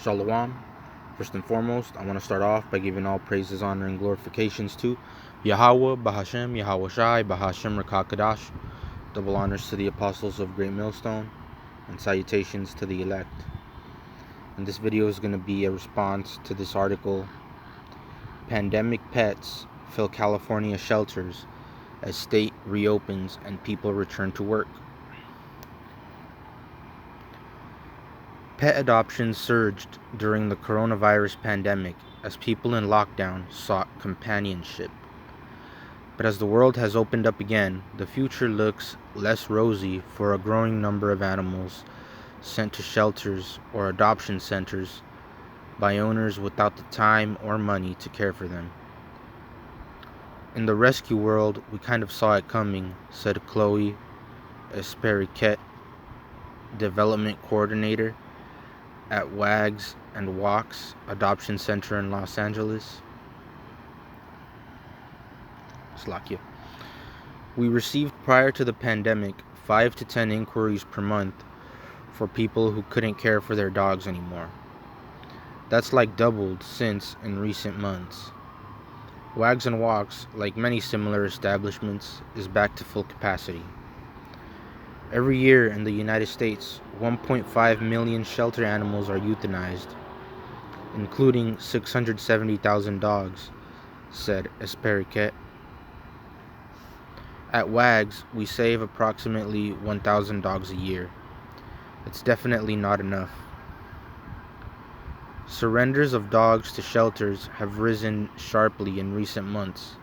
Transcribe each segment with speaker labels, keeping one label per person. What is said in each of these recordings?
Speaker 1: Shalom. First and foremost, I want to start off by giving all praises, honor, and glorifications to Yahweh, Bahashem, Yahweh Shai, Bahashem Rakakadash. Double honors to the apostles of Great Millstone, and salutations to the elect. And this video is going to be a response to this article, Pandemic Pets Fill California Shelters as State Reopens and People Return to Work. Pet adoptions surged during the coronavirus pandemic as people in lockdown sought companionship. But as the world has opened up again, the future looks less rosy for a growing number of animals sent to shelters or adoption centers by owners without the time or money to care for them. In the rescue world, we kind of saw it coming, said Chloe Esperiquet, development coordinator at Wags and Walks Adoption Center in Los Angeles. Slakia. We received prior to the pandemic 5 to 10 inquiries per month for people who couldn't care for their dogs anymore. That's like doubled since in recent months. Wags and Walks, like many similar establishments, is back to full capacity. Every year in the United States, 1.5 million shelter animals are euthanized, including 670,000 dogs, said Esperiquet. At Wags, we save approximately 1,000 dogs a year. It's definitely not enough. Surrenders of dogs to shelters have risen sharply in recent months,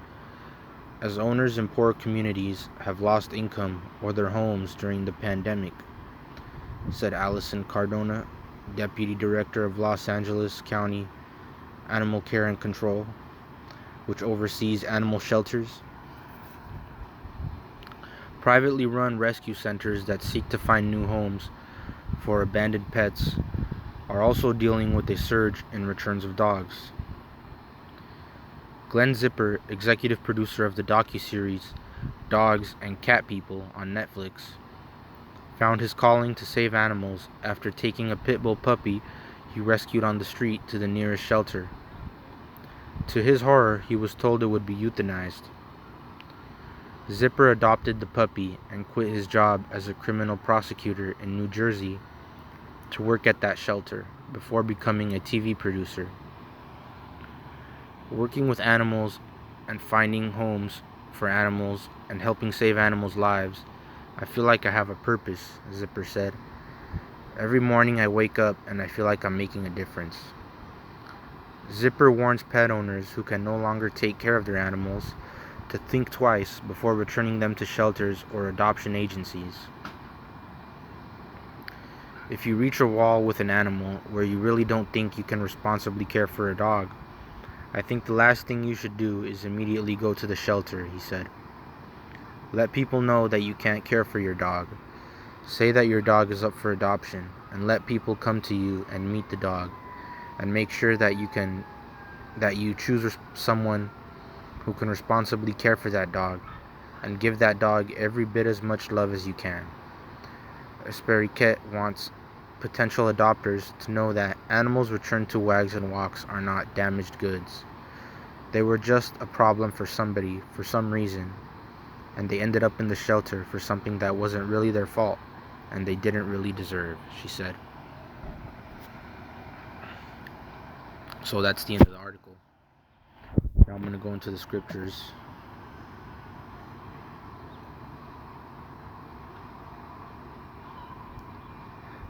Speaker 1: as owners in poor communities have lost income or their homes during the pandemic, said Allison Cardona, Deputy Director of Los Angeles County Animal Care and Control, which oversees animal shelters. Privately run rescue centers that seek to find new homes for abandoned pets are also dealing with a surge in returns of dogs. Glenn Zipper, executive producer of the docuseries Dogs and Cat People on Netflix, found his calling to save animals after taking a pit bull puppy he rescued on the street to the nearest shelter. To his horror, he was told it would be euthanized. Zipper adopted the puppy and quit his job as a criminal prosecutor in New Jersey to work at that shelter before becoming a TV producer. Working with animals and finding homes for animals and helping save animals' lives, I feel like I have a purpose, Zipper said. Every morning I wake up and I feel like I'm making a difference. Zipper warns pet owners who can no longer take care of their animals to think twice before returning them to shelters or adoption agencies. If you reach a wall with an animal where you really don't think you can responsibly care for a dog, I think the last thing you should do is immediately go to the shelter, he said. Let people know that you can't care for your dog. Say that your dog is up for adoption, and let people come to you and meet the dog, and make sure that you choose someone who can responsibly care for that dog, and give that dog every bit as much love as you can. Esperiquet wants potential adopters to know that animals returned to Wags and Walks are not damaged goods. They were just a problem for somebody for some reason, and they ended up in the shelter for something that wasn't really their fault and they didn't really deserve, she said. So that's the end of the article. Now I'm going to go into the scriptures.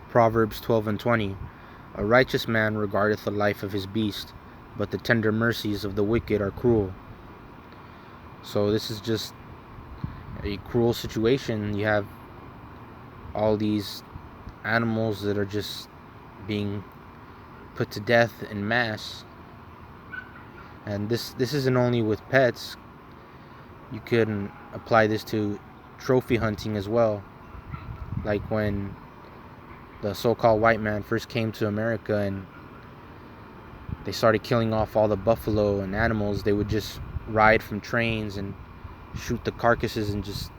Speaker 1: Proverbs 12:20. A righteous man regardeth the life of his beast, but the tender mercies of the wicked are cruel. So this is just a cruel situation. You have all these animals that are just being put to death in mass. And this isn't only with pets. You can apply this to trophy hunting as well. Like when the so-called white man first came to America and they started killing off all the buffalo and animals, they would just ride from trains and shoot the carcasses and just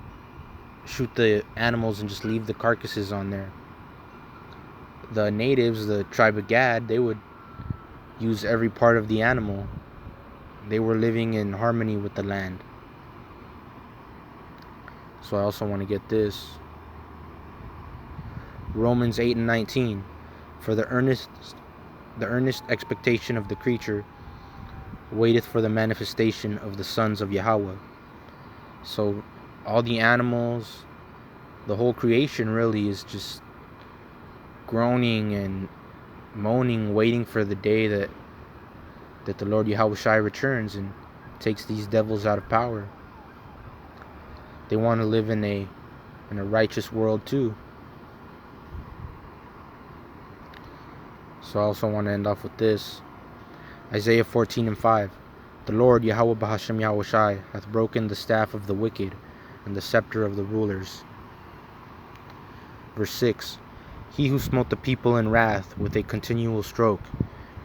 Speaker 1: shoot the animals and just leave the carcasses on there. the natives, the tribe of Gad, they would use every part of the animal. They were living in harmony with the land. So I also want to get this. Romans 8 and 19. For the earnest expectation of the creature waiteth for the manifestation of the sons of Yahweh. So all the animals, the whole creation really is just groaning and moaning, waiting for the day that the Lord Yahushai returns and takes these devils out of power. They want to live in a righteous world too. So I also want to end off with this. Isaiah 14 and 5. The Lord Yahweh Bahashem Yahushai hath broken the staff of the wicked and the scepter of the rulers. Verse 6. He who smote the people in wrath with a continual stroke,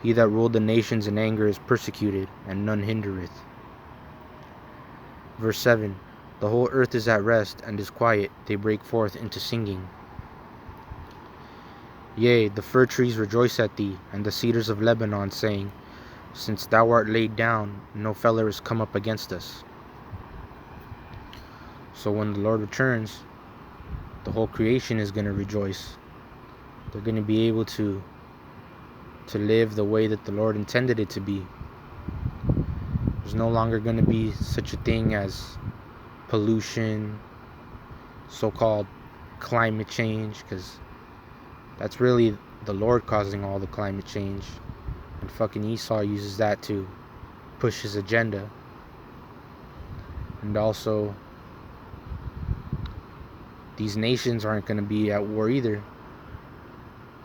Speaker 1: he that ruled the nations in anger is persecuted, and none hindereth. Verse 7. The whole earth is at rest and is quiet, they break forth into singing. Yea, the fir trees rejoice at thee, and the cedars of Lebanon, saying, Since thou art laid down, no feller is come up against us. So when the Lord returns, the whole creation is going to rejoice. They're going to be able to live the way that the Lord intended it to be. There's no longer going to be such a thing as pollution, so-called climate change, because that's really the Lord causing all the climate change. And fucking Esau uses that to push his agenda. And also, these nations aren't going to be at war either.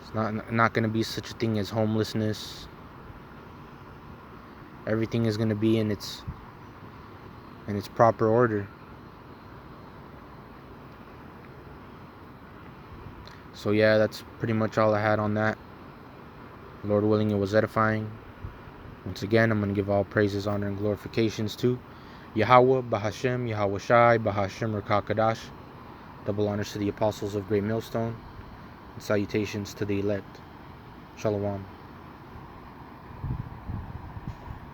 Speaker 1: It's not going to be such a thing as homelessness. Everything is going to be in its proper order. So yeah, that's pretty much all I had on that. Lord willing, it was edifying. Once again, I'm going to give all praises, honor, and glorifications to Yahweh, Bahashem, Yahushai, Bahashem, Rakakadash. Double honors to the apostles of Great Millstone, and salutations to the elect. Shalom.